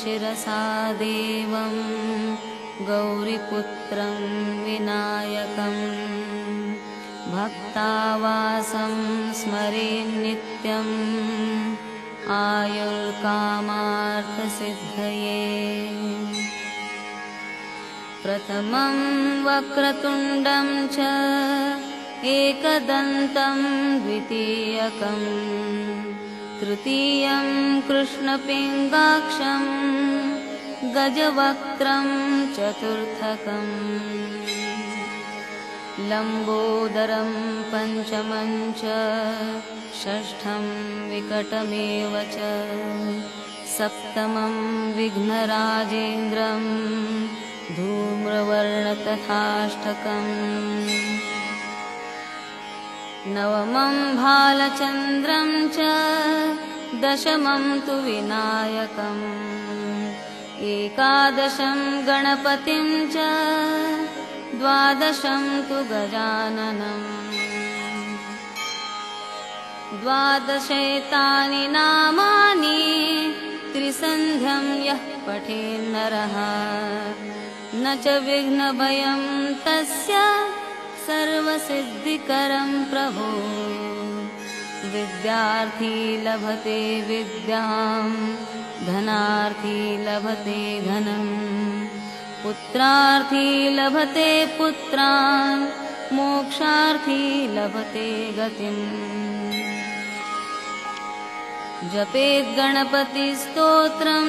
शिरसा देवं गौरीपुत्रं विनायकं भक्तावासं स्मरेन्नित्यम् आयुर्कामार्थसिद्धये। प्रथमं वक्रतुण्डं च एकदन्तं द्वितीयकं तृतीयं कृष्णपिङ्गाक्षं गजवक्त्रं चतुर्थकम् लम्बोदरं पञ्चमं च षष्ठं विकटमेव च सप्तमं विघ्नराजेन्द्रं धूम्रवर्णतथाष्टकम् नवमं भालचन्द्रं च दशमं तु विनायकम् एकादशं गणपतिं च द्वादशं तु गजाननम् द्वादशैतानि नामानि त्रिसन्ध्यं यः पठेन्नरः न च विघ्नभयं तस्य सर्वसिद्धिकरं प्रभो। विद्यार्थी लभते विद्यां धनार्थी लभते धनम् पुत्रार्थी लभते पुत्रान् मोक्षार्थी लभते गतिम्। जपेत् गणपतिस्तोत्रं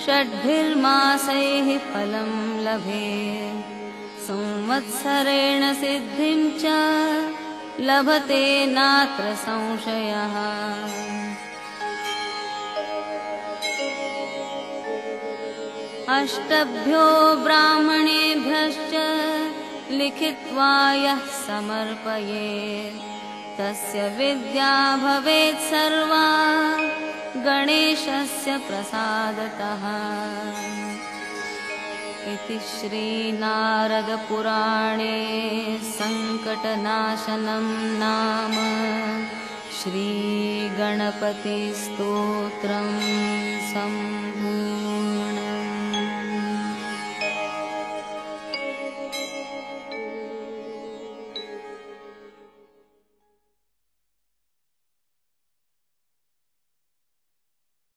षड्भिर्मासैः फलं लभेत् संवत्सरेण सिद्धिं च लभते नात्र संशयः। अष्टभ्यो ब्राह्मणेभ्यश्च लिखित्वा यः समर्पयेत् तस्य विद्या भवेत् सर्वा गणेशस्य प्रसादतः। इति श्रीनारदपुराणे सङ्कटनाशनं नाम श्रीगणपतिस्तोत्रम्।